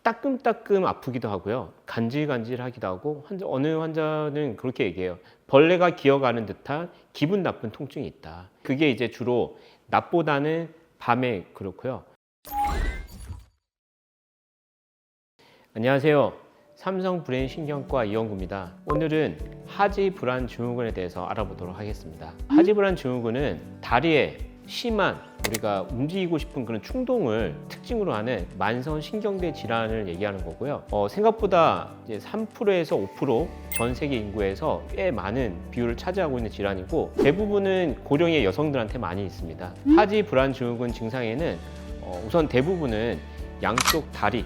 따끔따끔 아프기도 하고요. 간질간질하기도 하고 어느 환자는 그렇게 얘기해요. 벌레가 기어가는 듯한 기분 나쁜 통증이 있다. 그게 이제 주로 낮보다는 밤에 그렇고요. 안녕하세요. 삼성 브레인 신경과 이영구입니다. 오늘은 하지 불안 증후군에 대해서 알아보도록 하겠습니다. 하지 불안 증후군은 다리에 심한 우리가 움직이고 싶은 그런 충동을 특징으로 하는 만성 신경계 질환을 얘기하는 거고요. 생각보다 이제 3%에서 5% 전 세계 인구에서 꽤 많은 비율을 차지하고 있는 질환이고 대부분은 고령의 여성들한테 많이 있습니다. 하지 불안 증후군 증상에는 우선 대부분은 양쪽 다리,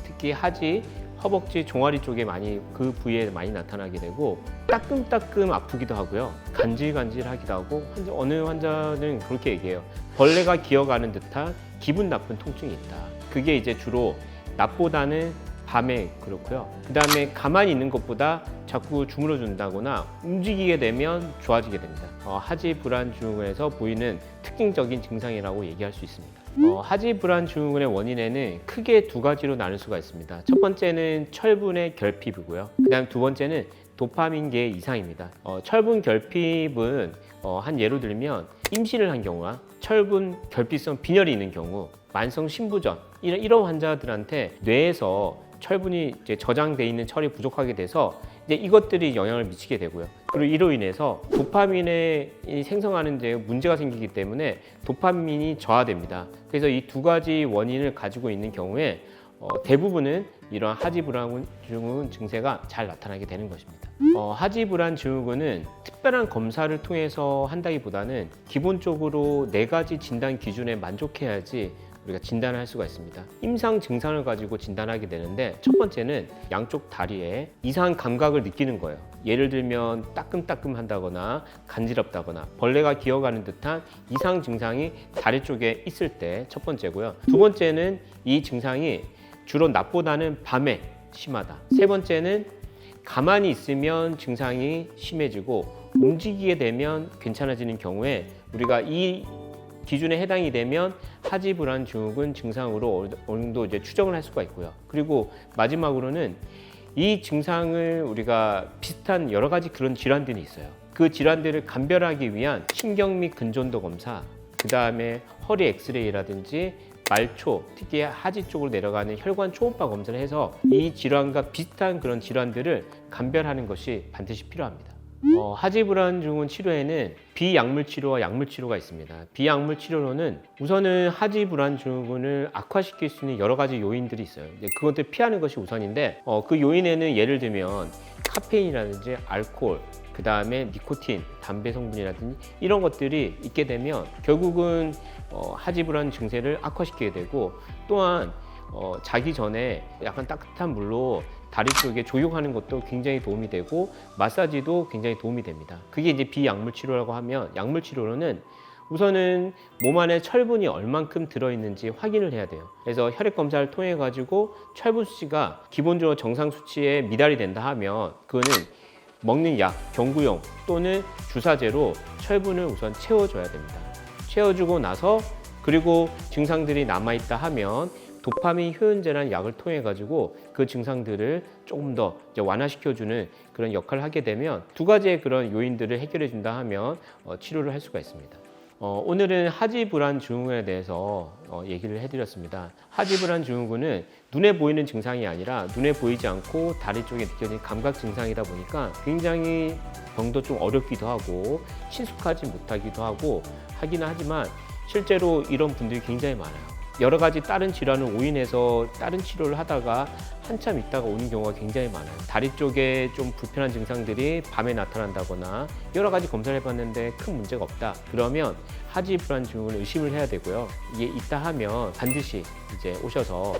특히 하지, 허벅지, 종아리 쪽에 그 부위에 많이 나타나게 되고 따끔따끔 아프기도 하고요. 간질간질하기도 하고 어느 환자는 그렇게 얘기해요. 벌레가 기어가는 듯한 기분 나쁜 통증이 있다. 그게 이제 주로 낮보다는 밤에 그렇고요. 그 다음에 가만히 있는 것보다 자꾸 주물러 준다거나 움직이게 되면 좋아지게 됩니다. 하지 불안 증후군에서 보이는 특징적인 증상이라고 얘기할 수 있습니다. 하지 불안 증후군의 원인에는 크게 두 가지로 나눌 수가 있습니다. 첫 번째는 철분의 결핍이고요. 그 다음 두 번째는 도파민계 이상입니다. 철분 결핍은 한 예로 들면 임신을 한 경우와 철분 결핍성 빈혈이 있는 경우, 만성 신부전 이런 환자들한테 뇌에서 철분이 이제 저장돼 있는 철이 부족하게 돼서 이제 이것들이 영향을 미치게 되고요. 그리고 이로 인해서 도파민이 생성하는 데 문제가 생기기 때문에 도파민이 저하됩니다. 그래서 이 두 가지 원인을 가지고 있는 경우에 대부분은 이러한 하지 불안 증후군 증세가 잘 나타나게 되는 것입니다. 하지 불안 증후군은 특별한 검사를 통해서 한다기보다는 기본적으로 4가지 진단 기준에 만족해야지 우리가 진단을 할 수가 있습니다. 임상 증상을 가지고 진단하게 되는데 첫 번째는 양쪽 다리에 이상한 감각을 느끼는 거예요. 예를 들면 따끔따끔 한다거나 간지럽다거나 벌레가 기어가는 듯한 이상 증상이 다리 쪽에 있을 때 첫 번째고요. 두 번째는 이 증상이 주로 낮보다는 밤에 심하다. 세 번째는 가만히 있으면 증상이 심해지고 움직이게 되면 괜찮아지는 경우에 우리가 이 기준에 해당이 되면 하지 불안 증후군 증상으로 어느 정도 이제 추정을 할 수가 있고요. 그리고 마지막으로는 이 증상을 우리가 비슷한 여러 가지 그런 질환들이 있어요. 그 질환들을 감별하기 위한 신경 및 근전도 검사, 그 다음에 허리 엑스레이라든지 말초, 특히 하지 쪽으로 내려가는 혈관 초음파 검사를 해서 이 질환과 비슷한 그런 질환들을 감별하는 것이 반드시 필요합니다. 하지 불안 증후군 치료에는 비약물 치료와 약물 치료가 있습니다. 비약물 치료로는 우선은 하지 불안 증후군을 악화시킬 수 있는 여러 가지 요인들이 있어요. 그것들 피하는 것이 우선인데 그 요인에는 예를 들면 카페인이라든지 알코올, 그 다음에 니코틴, 담배 성분이라든지 이런 것들이 있게 되면 결국은 하지 불안 증세를 악화시키게 되고 또한 자기 전에 약간 따뜻한 물로 다리 쪽에 조욕하는 것도 굉장히 도움이 되고 마사지도 굉장히 도움이 됩니다. 그게 이제 비약물 치료라고 하면 약물 치료로는 우선은 몸 안에 철분이 얼만큼 들어있는지 확인을 해야 돼요. 그래서 혈액 검사를 통해 가지고 철분 수치가 기본적으로 정상 수치에 미달이 된다 하면 그거는 먹는 약, 경구용 또는 주사제로 철분을 우선 채워줘야 됩니다. 채워주고 나서 그리고 증상들이 남아있다 하면 도파민 효연제라는 약을 통해 가지고 그 증상들을 조금 더 완화시켜주는 그런 역할을 하게 되면 두 가지의 그런 요인들을 해결해 준다 하면 치료를 할 수가 있습니다. 오늘은 하지 불안 증후군에 대해서 얘기를 해드렸습니다. 하지 불안 증후군은 눈에 보이는 증상이 아니라 눈에 보이지 않고 다리 쪽에 느껴지는 감각 증상이다 보니까 굉장히 병도 좀 어렵기도 하고 친숙하지 못하기도 하고 하기는 하지만 실제로 이런 분들이 굉장히 많아요. 여러 가지 다른 질환을 오인해서 다른 치료를 하다가 한참 있다가 오는 경우가 굉장히 많아요. 다리 쪽에 좀 불편한 증상들이 밤에 나타난다거나 여러 가지 검사를 해봤는데 큰 문제가 없다. 그러면 하지 불안 증후군을 의심을 해야 되고요. 이게 있다 하면 반드시 이제 오셔서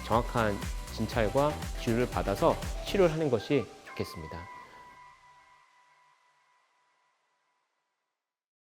정확한 진찰과 치료를 받아서 치료를 하는 것이 좋겠습니다.